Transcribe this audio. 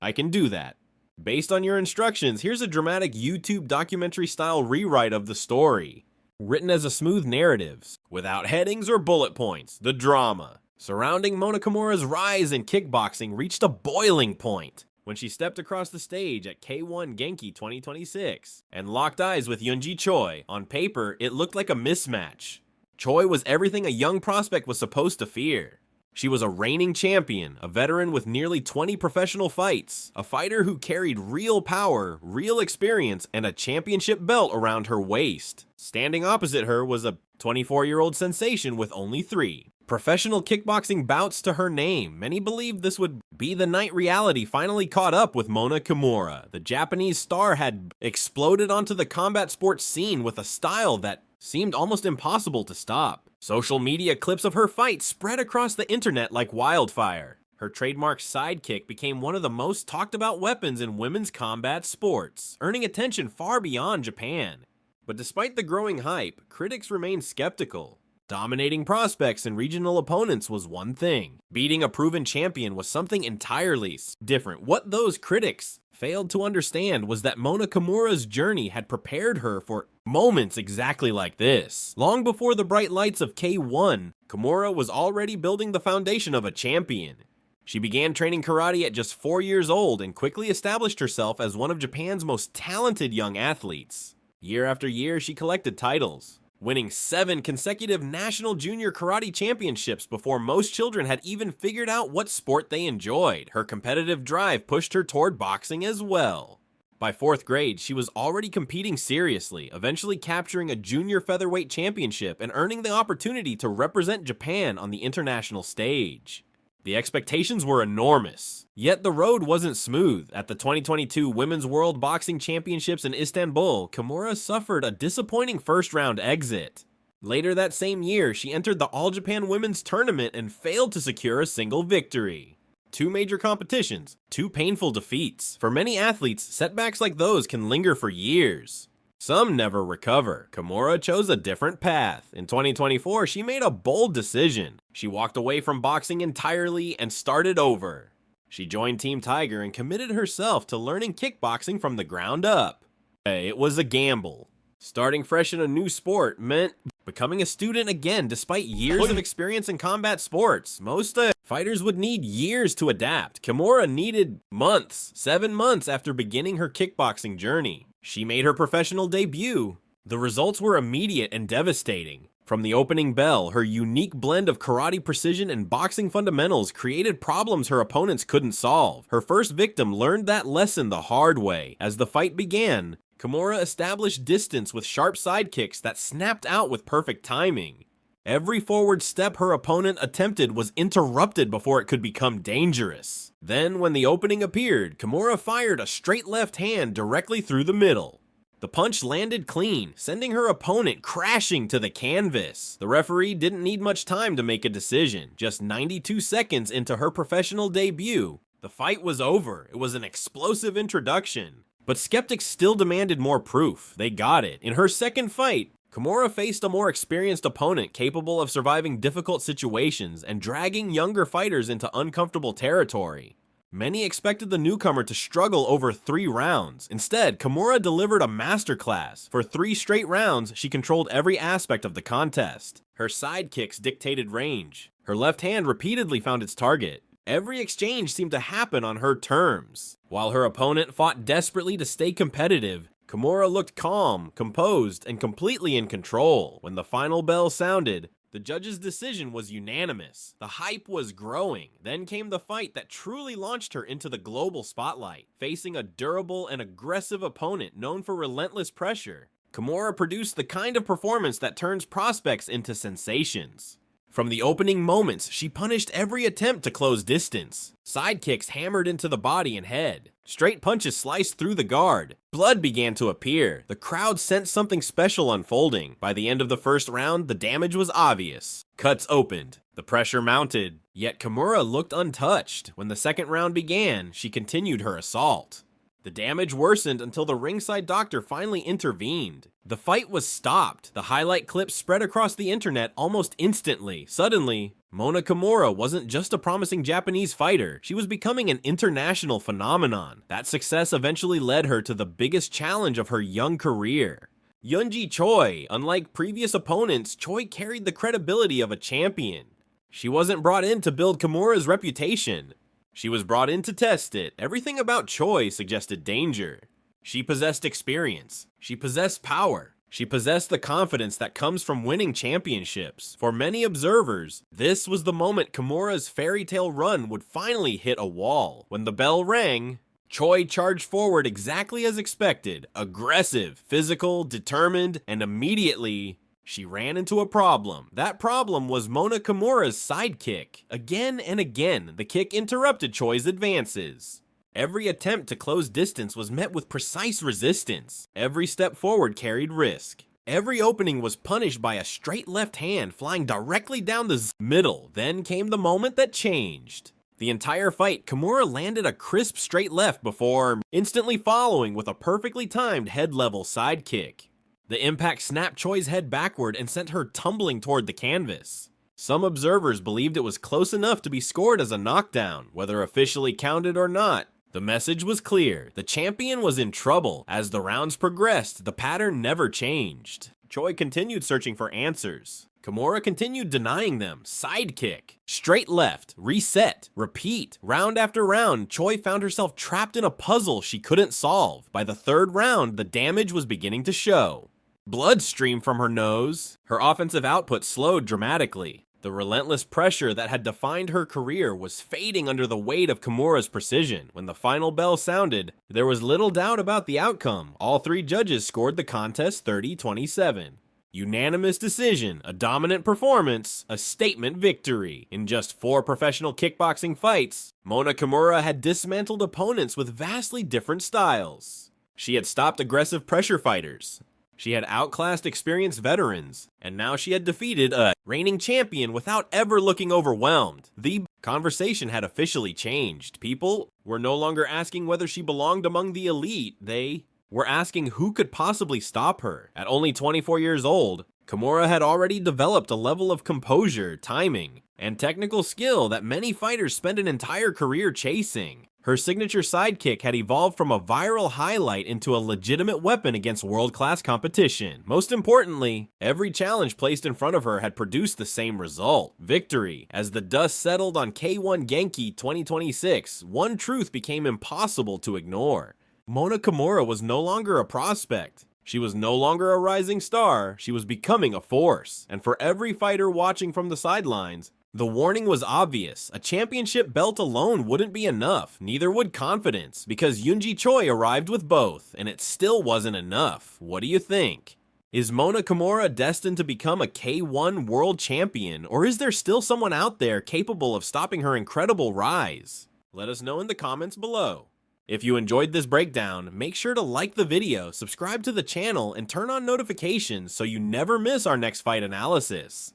I can do that. Based on your instructions, here's a dramatic YouTube documentary-style rewrite of the story. Written as a smooth narrative, without headings or bullet points, the drama surrounding Mona Kimura's rise in kickboxing reached a boiling point when she stepped across the stage at K-1 Genki 2026 and locked eyes with Yunji Choi. On paper, it looked like a mismatch. Choi was everything a young prospect was supposed to fear. She was a reigning champion, a veteran with nearly 20 professional fights, a fighter who carried real power, real experience, and a championship belt around her waist. Standing opposite her was a 24-year-old sensation with only 3 professional kickboxing bouts to her name. Many believed this would be the night reality finally caught up with Mona Kimura. The Japanese star had exploded onto the combat sports scene with a style that seemed almost impossible to stop. Social media clips of her fight spread across the internet like wildfire. Her trademark sidekick became one of the most talked about weapons in women's combat sports, earning attention far beyond Japan. But despite the growing hype, critics remained skeptical. Dominating prospects and regional opponents was one thing. Beating a proven champion was something entirely different. What those critics failed to understand was that Mona Kimura's journey had prepared her for moments exactly like this. Long before the bright lights of K-1, Kimura was already building the foundation of a champion. She began training karate at just 4 years old and quickly established herself as one of Japan's most talented young athletes. Year after year, she collected titles, winning 7 consecutive national junior karate championships before most children had even figured out what sport they enjoyed. Her competitive drive pushed her toward boxing as well. By 4th grade, she was already competing seriously, eventually capturing a junior featherweight championship and earning the opportunity to represent Japan on the international stage. The expectations were enormous, yet the road wasn't smooth. At the 2022 Women's World Boxing Championships in Istanbul, Kimura suffered a disappointing first-round exit. Later that same year, she entered the All Japan Women's Tournament and failed to secure a single victory. 2 major competitions, 2 painful defeats. For many athletes, setbacks like those can linger for years. Some never recover. Kimura chose a different path. In 2024, she made a bold decision. She walked away from boxing entirely and started over. She joined Team Tiger and committed herself to learning kickboxing from the ground up. It was a gamble. Starting fresh in a new sport meant becoming a student again despite years of experience in combat sports. Most fighters would need years to adapt. Kimura needed months, 7 months after beginning her kickboxing journey. She made her professional debut. The results were immediate and devastating. From the opening bell, her unique blend of karate precision and boxing fundamentals created problems her opponents couldn't solve. Her first victim learned that lesson the hard way. As the fight began, Kimura established distance with sharp side kicks that snapped out with perfect timing. Every forward step her opponent attempted was interrupted before it could become dangerous. Then, when the opening appeared, Kimura fired a straight left hand directly through the middle. The punch landed clean, sending her opponent crashing to the canvas. The referee didn't need much time to make a decision. Just 92 seconds into her professional debut, the fight was over. It was an explosive introduction. But skeptics still demanded more proof. They got it. In her second fight, Kimura faced a more experienced opponent capable of surviving difficult situations and dragging younger fighters into uncomfortable territory. Many expected the newcomer to struggle over 3 rounds. Instead, Kimura delivered a masterclass. For 3 straight rounds, she controlled every aspect of the contest. Her side kicks dictated range. Her left hand repeatedly found its target. Every exchange seemed to happen on her terms. While her opponent fought desperately to stay competitive, Kimura looked calm, composed, and completely in control. When the final bell sounded, the judge's decision was unanimous. The hype was growing. Then came the fight that truly launched her into the global spotlight. Facing a durable and aggressive opponent known for relentless pressure, Kimura produced the kind of performance that turns prospects into sensations. From the opening moments, she punished every attempt to close distance. Side kicks hammered into the body and head. Straight punches sliced through the guard. Blood began to appear. The crowd sensed something special unfolding. By the end of the first round, the damage was obvious. Cuts opened. The pressure mounted. Yet Kimura looked untouched. When the second round began, she continued her assault. The damage worsened until the ringside doctor finally intervened. The fight was stopped. The highlight clips spread across the internet almost instantly. Suddenly, Mona Kimura wasn't just a promising Japanese fighter, she was becoming an international phenomenon. That success eventually led her to the biggest challenge of her young career. Yunji Choi. Unlike previous opponents, Choi carried the credibility of a champion. She wasn't brought in to build Kimura's reputation. She was brought in to test it. Everything about Choi suggested danger. She possessed experience. She possessed power. She possessed the confidence that comes from winning championships. For many observers, this was the moment Kimura's fairy tale run would finally hit a wall. When the bell rang, Choi charged forward exactly as expected, aggressive, physical, determined, and immediately, she ran into a problem. That problem was Mona Kimura's sidekick. Again and again, the kick interrupted Choi's advances. Every attempt to close distance was met with precise resistance. Every step forward carried risk. Every opening was punished by a straight left hand flying directly down the middle. Then came the moment that changed. The entire fight, Kimura landed a crisp straight left before instantly following with a perfectly timed head-level side kick. The impact snapped Choi's head backward and sent her tumbling toward the canvas. Some observers believed it was close enough to be scored as a knockdown, whether officially counted or not. The message was clear. The champion was in trouble. As the rounds progressed, the pattern never changed. Choi continued searching for answers. Kimura continued denying them. Sidekick, straight left, reset, repeat. Round after round, Choi found herself trapped in a puzzle she couldn't solve. By the third round, the damage was beginning to show. Blood streamed from her nose. Her offensive output slowed dramatically. The relentless pressure that had defined her career was fading under the weight of Kimura's precision. When the final bell sounded, there was little doubt about the outcome. All three judges scored the contest 30-27. Unanimous decision, a dominant performance, a statement victory. In just 4 professional kickboxing fights, Mona Kimura had dismantled opponents with vastly different styles. She had stopped aggressive pressure fighters. She had outclassed experienced veterans, and now she had defeated a reigning champion without ever looking overwhelmed. The conversation had officially changed. People were no longer asking whether she belonged among the elite. They were asking who could possibly stop her. At only 24 years old, Kimura had already developed a level of composure, timing, and technical skill that many fighters spend an entire career chasing. Her signature sidekick had evolved from a viral highlight into a legitimate weapon against world-class competition. Most importantly, every challenge placed in front of her had produced the same result: victory. As the dust settled on K-1 Genki 2026, one truth became impossible to ignore. Mona Kimura was no longer a prospect. She was no longer a rising star. She was becoming a force. And for every fighter watching from the sidelines, the warning was obvious. A championship belt alone wouldn't be enough. Neither would confidence, because Yunji Choi arrived with both, and it still wasn't enough. What do you think? Is Mona Kimura destined to become a K-1 world champion, or is there still someone out there capable of stopping her incredible rise? Let us know in the comments below. If you enjoyed this breakdown, make sure to like the video, subscribe to the channel, and turn on notifications so you never miss our next fight analysis.